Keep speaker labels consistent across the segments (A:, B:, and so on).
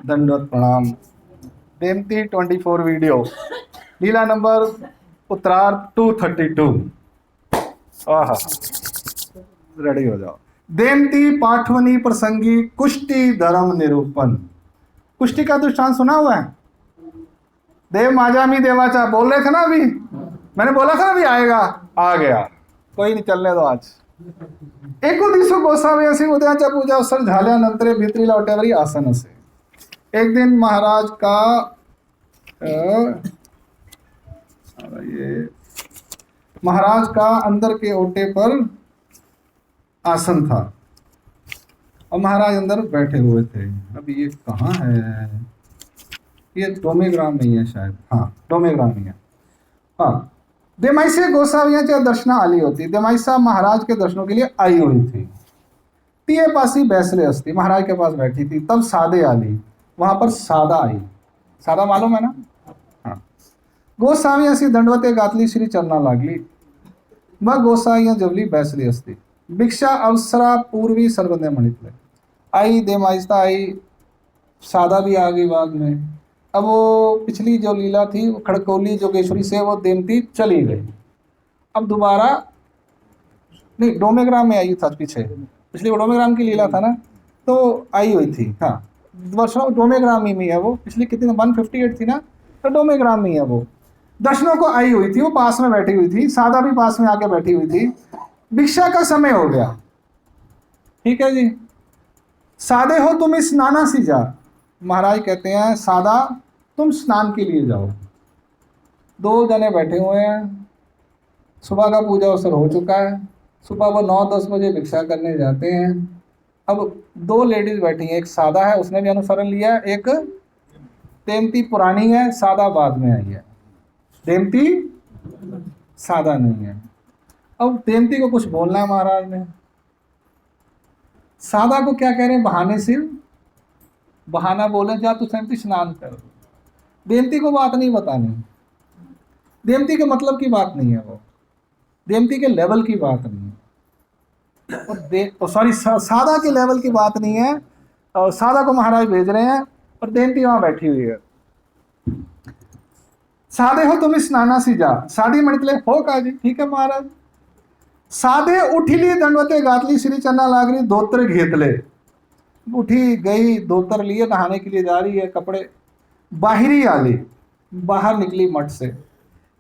A: दंडवत प्रणाम। देमती 24 वीडियो, लीला नंबर उत्तरार्ध 232। आहा, रेडी हो जाओ। देमती पाठवनी प्रसंगी कुष्टि धर्म निरूपण। कुष्टि का दृष्टांत सुना हुआ है? देव माजामी देवाचा बोल रहे थे ना अभी, मैंने बोला था अभी आएगा, आ गया। कोई नहीं, चलने दो। आज एको दिवसो गोसावी असे उद्याच्या पूजा अवसर झाल्यानंतर भित्री लौट्यावरी आसन असे। एक दिन महाराज का महाराज का अंदर के ओटे पर आसन था और महाराज अंदर बैठे हुए थे। अब ये कहाँ है? ये डोमेग्राम में ही है शायद। हाँ, डोमेग्राम में है। हाँ, देमाईसा गोसावियांच्या दर्शना आली होती। देमाईसा महाराज के दर्शनों के लिए आई हुई थी। तिये पासी बैसले असती, महाराज के पास बैठी थी। तब सादे आली, वहां पर सादा आई। सादा मालूम है ना? हाँ। गोसावी अशी दंडवते घातली, श्री चरणा लागली। मग गोसावी जवली बैसली असती। भिक्षा अवसरा पूर्वी सर्वज्ञ म्हणितले। आई देमाईसा आई, सादा भी आ गई बाद में। अब वो पिछली जो लीला थी, वो खड़कौली जोगेश्वरी से वो देमती चली गई। अब दोबारा नहीं, डोमेग्राम में आई था पीछे, पिछली डोमेग्राम की लीला था ना, तो आई हुई थी। हाँ, वर्षों डोमेग्राम में है वो। पिछली कितनी 158 थी ना, तो डोमेग्राम में है वो। दर्शनों को आई हुई थी, वो पास में बैठी हुई थी। सादा भी पास में आके बैठी हुई थी। भिक्षा का समय हो गया, ठीक है जी। सादे हो तुम स्नाना सी जा। महाराज कहते हैं सादा तुम स्नान के लिए जाओ। दो जने बैठे हुए हैं, सुबह का पूजा अवसर हो चुका है। सुबह वो 9-10 बजे भिक्षा करने जाते हैं। अब दो लेडीज बैठी हैं, एक सादा है, उसने भी अनुसरण लिया, एक देमती पुरानी है, सादा बाद में आई है। देमती सादा नहीं है। अब देमती को कुछ बोलना है महाराज ने। सादा को क्या कह रहे हैं? बहाने से बहाना बोले, जा तू देमती स्नान कर। देमती को बात नहीं बतानी, देमती के मतलब की बात नहीं है वो, देमती के लेवल की बात नहीं है। और सॉरी, सादा के लेवल की बात नहीं है। और सादा को महाराज भेज रहे हैं और देमती वहां बैठी हुई है। सादे हो तुम्ही स्नाना सी जा। सादी म्हणतले हो का जी, ठीक है महाराज। सादे उठिली दंडवते घातली, श्री चन्ना लागरी, धोत्र घेतले। उठी गई, धोतर लिए, नहाने के लिए जा रही है, कपड़े बाहरी आली, बाहर निकली मठ से।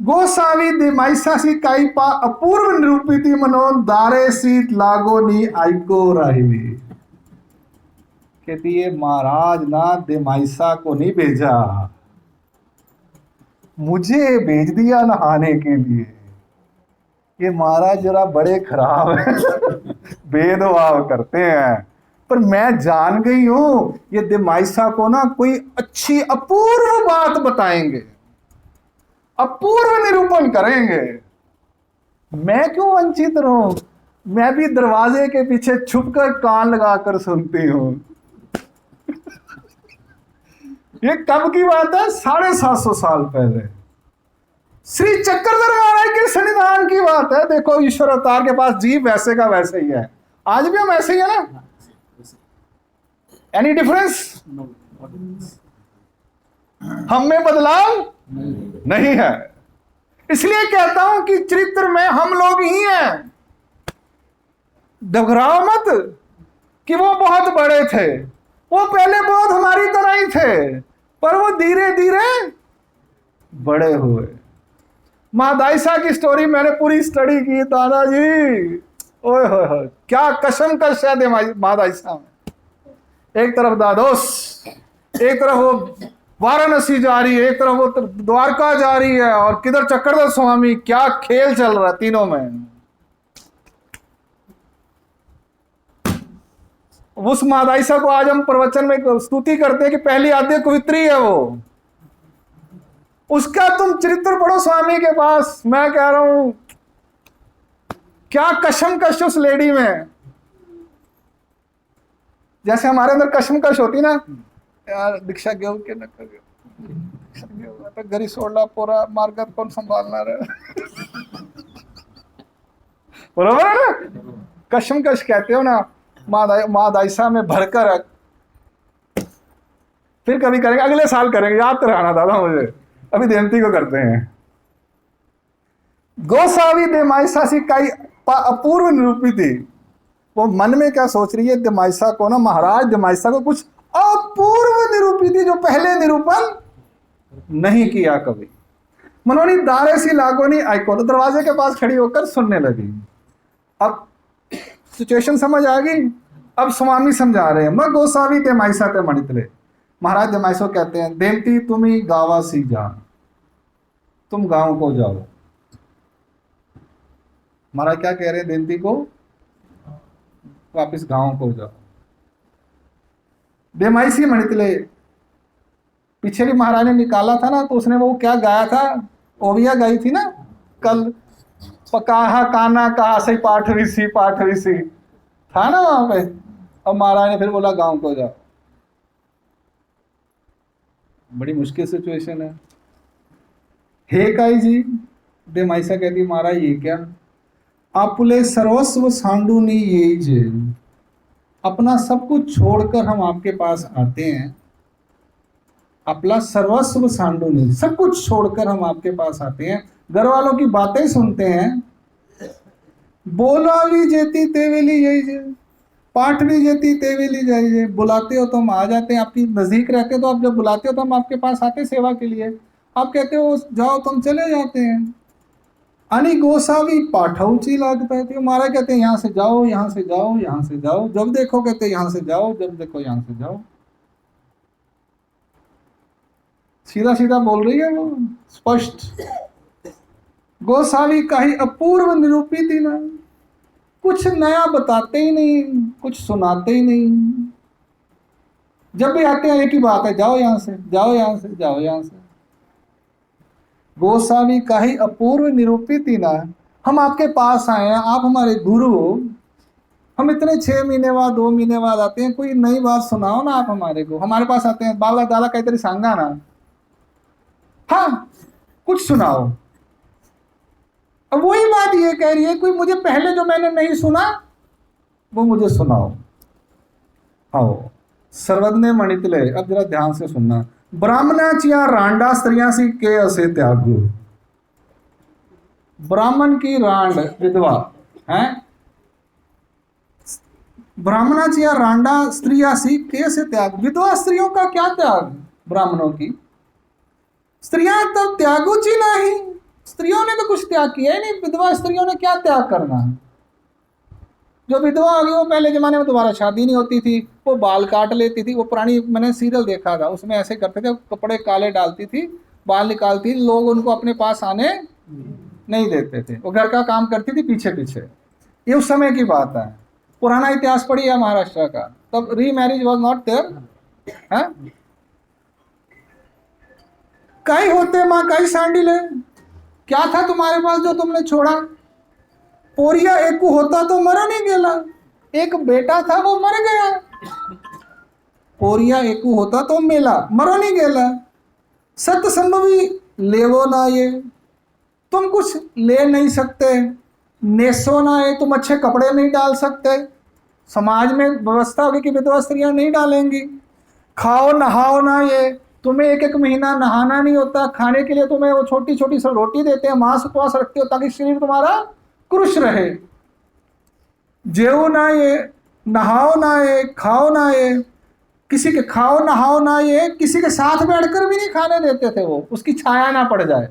A: गोसावी देमाईसासी काई पा अपूर्व निरूपिति मनोन दारे सीत लागोनी आइको राहिली। कहती है महाराज ना देमाईसा को नहीं भेजा, मुझे भेज दिया नहाने के लिए। ये महाराज जरा बड़े खराब है, भेदभाव करते हैं। पर मैं जान गई हूं ये देमाईसा को ना कोई अच्छी अपूर्व बात बताएंगे, अपूर्व निरूपण करेंगे। मैं क्यों वंचित रहूं? मैं भी दरवाजे के पीछे छुपकर कान लगाकर सुनती हूं। ये कब की बात है? 750 साल पहले श्री चक्रधर महाराज के सन्निधान की बात है। देखो, ईश्वर अवतार के पास जीव वैसे का वैसे ही है। आज भी हम ऐसे ही है ना? Any difference? हम में बदलाव नहीं है। इसलिए कहता हूं कि चरित्र में हम लोग ही हैं। घबराओ मत कि वो बहुत बड़े थे, वो पहले बहुत हमारी तरह ही थे, पर वो धीरे धीरे बड़े हुए। मां दाइसा की स्टोरी मैंने पूरी स्टडी की दादाजी। ओए होए, क्या कसम कश है मां दाइसा में। एक तरफ दादोस, एक तरफ वो वाराणसी जा रही है, एक तरफ वो द्वारका जा रही है, और किधर चक्रधर स्वामी। क्या खेल चल रहा है तीनों में। उस मादाइसा को आज हम प्रवचन में स्तुति करते हैं कि पहली आद्य कवित्री है वो। उसका तुम चरित्र पढ़ो स्वामी के पास। मैं कह रहा हूं क्या कशमकश उस लेडी में। जैसे हमारे अंदर कशमकश होती ना, यार दीक्षा घेऊ के न कर घरी सोडला पोरा मार्गात कोण संभालणार है। बरोबर है ना? कशमकश कहते हो ना। माँ दाइसा में भरकर फिर कभी करेंगे, अगले साल करेंगे, याद तो रहना दादा मुझे, अभी देमती को करते हैं। गोसावी देमाइसासी का अपूर्व निरूपी थी। वो मन में क्या सोच रही है, देमाइसा को ना, महाराज देमाइसा को कुछ अपूर्व निरूपी थी जो पहले निरूपण नहीं किया कभी। मनोनी दारे सी लागोनी आइको, तो दरवाजे के पास खड़ी होकर सुनने लगी। अब सिचुएशन समझ आ गई। अब स्वामी समझा रहे हैं, मैं गोसावी देमाइसा ते मणितले। महाराज देमाइसो कहते हैं, देमती तुम ही गावा सी जा, तुम गांव को जाओ। महाराज क्या कह रहे हैं देमती को, वापिस गांव को जाओ। देमाइसी मणितले, पीछे भी महाराज ने निकाला था ना, तो उसने वो क्या गाया था, ओविया गाई थी ना कल, पकाहा काना कहा सही पाठवी सी था ना वहां पे। अब महाराज ने फिर बोला गांव को जाओ। बड़ी मुश्किल सिचुएशन है। हे काई जी, देमाइसा कहती महाराज ये क्या, आपुले सर्वस्व सांडू नहीं ये जे, अपना सब कुछ छोड़कर हम आपके पास आते हैं। अपना सर्वस्व सांडू नहीं, सब कुछ छोड़कर हम आपके पास आते हैं, घर वालों की बातें सुनते हैं। बोला भी जेती तेवेली यही जे, पाठ भी जेती तेवेली जाइए, बुलाते हो तो हम आ जाते हैं, आपकी नजदीक रहते तो आप जब बुलाते हो तो हम आपके पास आते सेवा के लिए, आप कहते हो जाओ तो हम चले जाते हैं। अनि गोसावी पाठौची लगता है, महाराज कहते हैं यहाँ से जाओ, यहाँ से जाओ, यहाँ से जाओ, जब देखो कहते यहाँ से जाओ, जब देखो यहाँ से जाओ। सीधा सीधा बोल रही है वो, स्पष्ट। गोसावी का ही अपूर्व निरूपी थी ना, कुछ नया बताते ही नहीं, कुछ सुनाते ही नहीं। जब भी आते हैं एक ही बात है, जाओ यहां से, जाओ यहां से, जाओ यहां से। गोसावी का ही अपूर्व निरूपी थी ना, हम आपके पास आए हैं, आप हमारे गुरु हो, हम इतने 6 महीने बाद 2 महीने बाद आते हैं, कोई नई बात सुनाओ ना आप हमारे को। हमारे पास आते हैं, बाला दादा काहीतरी सांगा ना, हाँ कुछ सुनाओ। अब वही बात ये कह रही है, कोई मुझे पहले जो मैंने नहीं सुना वो मुझे सुनाओ। आओ सर्वज्ञ मणितले, अब जरा ध्यान से सुनना। ब्राह्मणाचिया रांडा स्त्रियां सी के असे त्यागु, ब्राह्मण की रांड विधवा है, ब्राह्मणाचिया रांडा स्त्रियां सी के से त्याग, विधवा स्त्रियों का क्या त्याग, ब्राह्मणों की स्त्रियां तब त्यागुची नहीं, स्त्रियों ने तो कुछ त्याग किया ही नहीं, विधवा स्त्रियों ने क्या त्याग करना है। जो विधवा आ गई वो पहले जमाने में दोबारा शादी नहीं होती थी, वो बाल काट लेती थी। वो पुरानी मैंने सीरियल देखा था, उसमें ऐसे करते थे, कपड़े काले डालती थी, बाल निकालती थी, लोग उनको अपने पास आने नहीं देते थे, वो घर का काम करती थी पीछे पीछे। ये उस समय की बात है, पुराना इतिहास पढ़ी है महाराष्ट्र का, तब री मैरिज वॉज नॉट देयर। कई होते माँ कई सांडिले, क्या था तुम्हारे पास जो तुमने छोड़ा। पोरिया एक होता तो मरा नहीं गेला, एक बेटा था वो मर गया। पोरिया एक होता तो मेला, मरो नहीं गेला। सत्य संभवी लेवो ना ये, तुम कुछ ले नहीं सकते। नेसो ना ये, तुम अच्छे कपड़े नहीं डाल सकते, समाज में व्यवस्था होगी कि विधवा स्त्रियां नहीं डालेंगी। खाओ नहाओ ना ये, तुम्हें एक एक महीना नहाना नहीं होता, खाने के लिए तुम्हें वो छोटी छोटी सी रोटी देते हैं, मांस उपवास रखते हो ताकि शरीर तुम्हारा कुरुष रहे। जेऊ ना ये, नहाओ ना ये, खाओ ना ये, किसी के खाओ नहाओ ना ये, किसी के साथ बैठकर भी नहीं खाने देते थे वो, उसकी छाया ना पड़ जाए।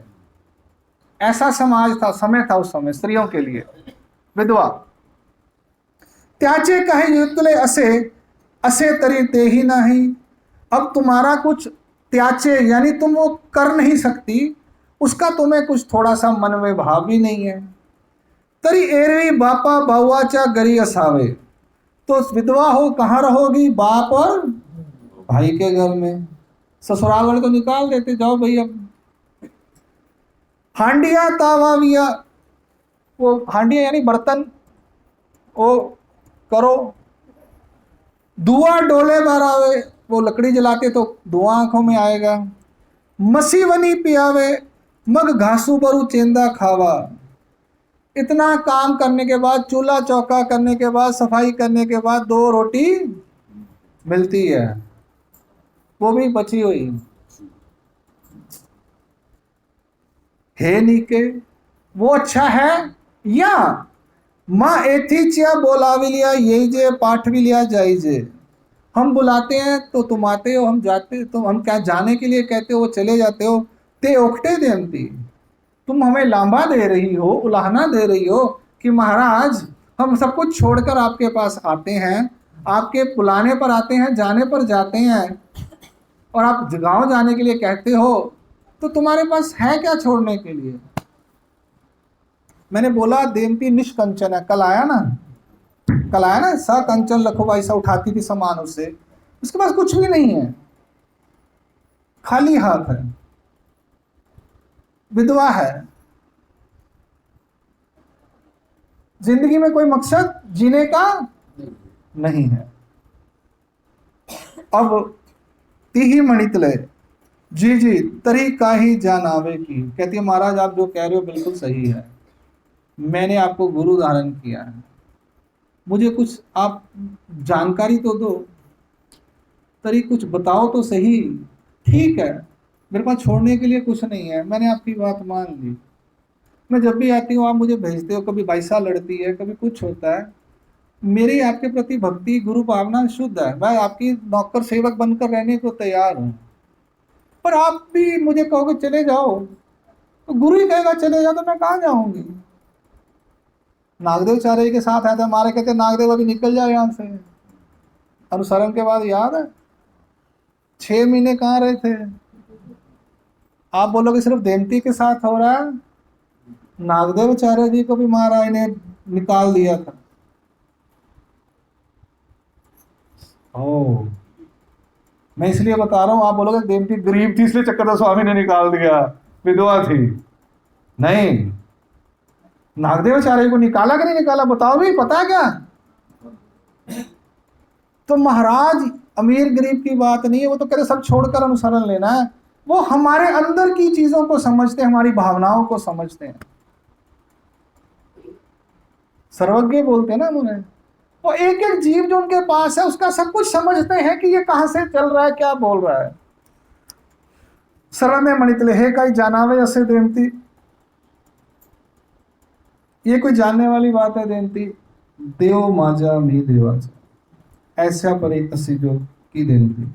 A: ऐसा समाज था, समय था उस समय स्त्रियों के लिए। विधवा त्याचे कहे युतले असे, असे तरी ते ही नहीं। अब तुम्हारा कुछ त्याचे यानी तुम वो कर नहीं सकती, उसका तुम्हें कुछ थोड़ा सा मन में भाव भी नहीं है। तरी एरवी बापा बाहुआचा गरी असावे, तो विधवा हो कहाँ रहोगी, बाप और भाई के घर में। ससुराल वाले तो निकाल देते, जाओ भाई अब। हांडिया तावाविया, वो हांडिया यानी बर्तन, वो करो। धुआं डोले बारावे, वो लकड़ी जलाते तो धुआं आंखों में आएगा। मसी वनी पियावे, मग घासू बरू चेंदा खावा। इतना काम करने के बाद, चूल्हा चौका करने के बाद, सफाई करने के बाद 2 रोटी मिलती है। वो भी बची हुई। हे नीके वो अच्छा है, या माँ एथी चिया बोलावी लिया यही जे पाठ भी लिया जाइजे। हम बुलाते हैं तो तुम आते हो, हम जाते तो हम क्या जाने के लिए कहते हो, वो चले जाते हो। ते ओखटे देमती, तुम हमें लांबा दे रही हो, उलाहना दे रही हो कि महाराज हम सब कुछ छोड़कर आपके पास आते हैं, आपके बुलाने पर आते हैं, जाने पर जाते हैं, और आप गांव जाने के लिए कहते हो, तो तुम्हारे पास है क्या छोड़ने के लिए। मैंने बोला देमती निष्कंचन है, कल आया ना, कल आया ना, सा कंचन लखोबा ऐसा उठाती थी सामान उससे, उसके पास कुछ भी नहीं है, खाली हाथ है, विधवा है, जिंदगी में कोई मकसद जीने का नहीं है। अब तिही मणितले, जी जी तरी का ही जान आवे की, कहती है महाराज आप जो कह रहे हो बिल्कुल सही है, मैंने आपको गुरु धारण किया है, मुझे कुछ आप जानकारी तो दो, तरी कुछ बताओ तो सही। ठीक है, मेरे पास छोड़ने के लिए कुछ नहीं है, मैंने आपकी बात मान ली, मैं जब भी आती हूँ आप मुझे भेजते हो, कभी बाइसा लड़ती है, कभी कुछ होता है, मेरी आपके प्रति भक्ति गुरु भावना शुद्ध है, मैं आपकी नौकर सेवक बनकर रहने को तैयार हूँ। पर आप भी मुझे कहोगे चले जाओ, तो गुरु ही कहेगा चले जाओ, तो मैं कहाँ जाऊंगी। नागदेव चारे के साथ आए थे हमारे, कहते नागदेव अभी निकल जाओ यहाँ से। अनुसरण के बाद याद है 6 महीने कहाँ रहे थे। आप बोलोगे सिर्फ देमती के साथ हो रहा है, नागदेवाचार्य जी को भी महाराज ने निकाल दिया था। ओ, मैं इसलिए बता रहा हूं, आप बोलोगे देमती गरीब थी इसलिए चक्रधर स्वामी ने निकाल दिया, विधवा थी, नहीं, नागदेवाचार्य को निकाला कि नहीं निकाला बताओ भी, पता है क्या। तो महाराज अमीर गरीब की बात नहीं है, वो तो कहते सब छोड़कर अनुसरण लेना है, वो हमारे अंदर की चीजों को समझते हैं, हमारी भावनाओं को समझते हैं, सर्वज्ञ बोलते हैं ना उन्हें, वो एक एक जीव जो उनके पास है उसका सब कुछ समझते हैं कि ये कहां से चल रहा है, क्या बोल रहा है। शरण मणितले हे कई जानावे असे देमती, ये कोई जानने वाली बात है देमती। देव माजा मी देवाचा, ऐसा परे असी जो की देमती।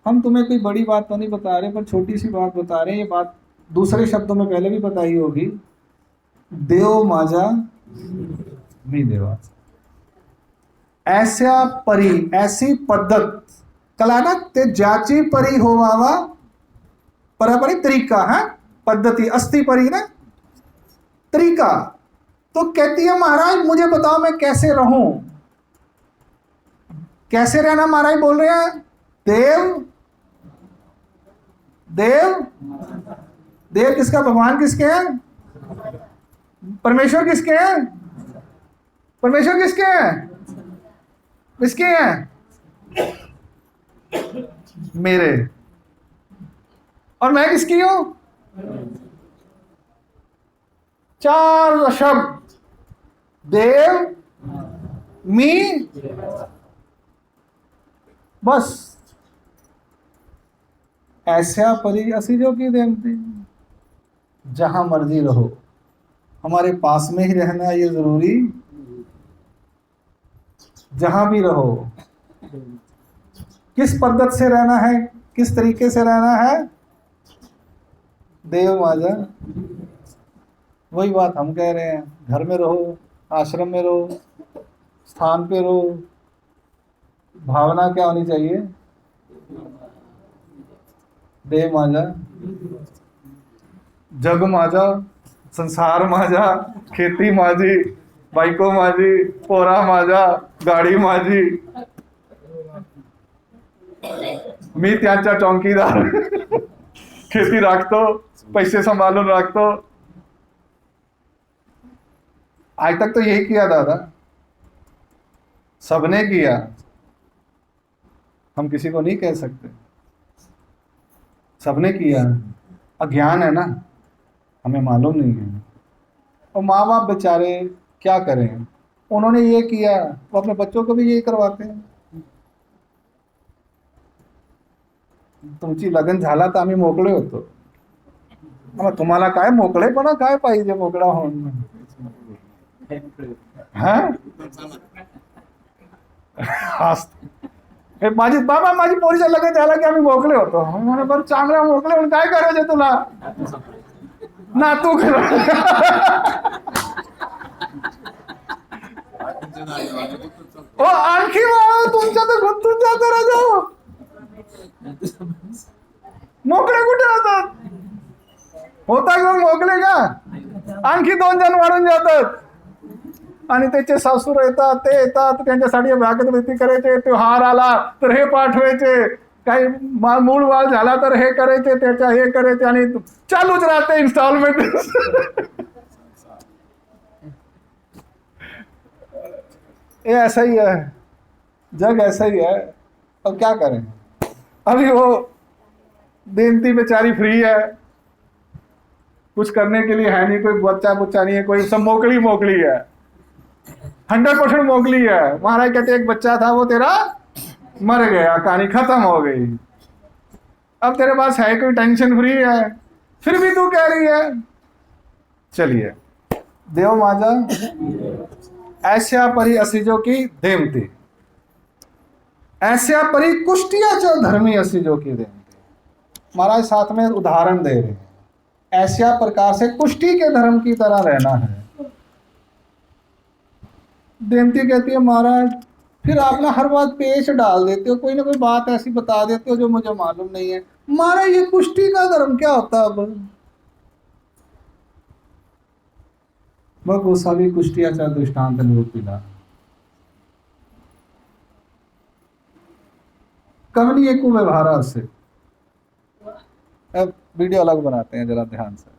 A: हम तुम्हें कोई बड़ी बात तो नहीं बता रहे, पर छोटी सी बात बता रहे हैं, ये बात दूसरे शब्दों में पहले भी बताई होगी। देव माजा मी देवाचा, ऐसा परी, ऐसी पद्धत, कलाना ते जाची परी होवावा, परापरी तरीका है, पद्धति अस्थि परी ना तरीका। तो कहती है महाराज मुझे बताओ मैं कैसे रहूं, कैसे रहना महाराज बोल रहे हैं। देव, देव, देव किसका, भगवान किसके हैं, परमेश्वर किसके हैं, परमेश्वर किसके हैं, किसके हैं, मेरे, और मैं किसकी हूं। चार शब्द, देव, मी, बस, ऐसा परी असी जो की देमती। जहां मर्जी रहो, हमारे पास में ही रहना ये जरूरी, जहां भी रहो, किस पद्धत से रहना है, किस तरीके से रहना है, देव माजा। वही बात हम कह रहे हैं, घर में रहो, आश्रम में रहो, स्थान पे रहो, भावना क्या होनी चाहिए, देव माजा, जग माजा, संसार माजा, खेती माजी, बाइको माजी, पोरा माजा, गाड़ी माजी, मी त्यांचा चौकीदार खेती राखतो, पैसे संभालून राखतो। आज तक तो यही किया दादा, सबने किया, हम किसी को नहीं कह सकते, सबने किया, अज्ञान है ना, हमें मालूम नहीं है। और माँ बाप बेचारे क्या करें, उन्होंने ये किया, वो अपने बच्चों को भी यही करवाते हैं। तुमची लग्न झाला तर आम्ही मोकळे होतो. मग तुम्हाला काय मोकळेपणा काय पाहिजे मोकळा होऊन? हा असं. हे माझी बाबा माझी पोरीचं लग्न झालं की आम्ही मोकळे होतो. म्हणून बरं चांगला मोकळे होऊन काय करायचं तुला? ना तू कर. हो आणखी तुमच्या तर गुंतून जातो राजा. मोकळे कुठे होतात? होता घेऊन मोकळे का? आणखी 2 जण वाढून जातात. आणि त्याचे सासूर येतात, ते येतात, त्यांच्यासाठी भागवती करायचे, ते हार आला तर हे पाठवायचे, काही मूळ वाल झाला तर हे करायचे, त्याच्या हे करायचे, आणि चालूच राहते इन्स्टॉलमेंट. ये ऐसा ही है, जग ऐसा ही है. अब क्या करें? अभी वो देनती बेचारी फ्री है, कुछ करने के लिए है नहीं, कोई बच्चा बुच्चा नहीं है, कोई सब मोकली मोकली है, 100% मोकली है. महाराज कहते एक बच्चा था वो तेरा मर गया, कहानी खत्म हो गई. अब तेरे पास है कोई, टेंशन फ्री है, फिर भी तू कह रही है. चलिए, देव माझा ऐस्या परी असिजो की देमती, ऐस्या परी कुष्टियाच्या धर्मी असिजो की देमती. महाराज साथ में उदाहरण दे रहे हैं, ऐसा प्रकार से कुष्टी के धर्म की तरह रहना है. देमती कहती है महाराज फिर आप ना हर बात पेच डाल देते हो, कोई ना कोई बात ऐसी बता देते हो जो मुझे मालूम नहीं है. महाराज ये कुष्टी का धर्म क्या होता है? अब मग गोसावी कुष्टियाचा दृष्टांत निरूपिला. कवनी एक व्यवहार से. अब वीडियो अलग बनाते हैं जरा ध्यान से.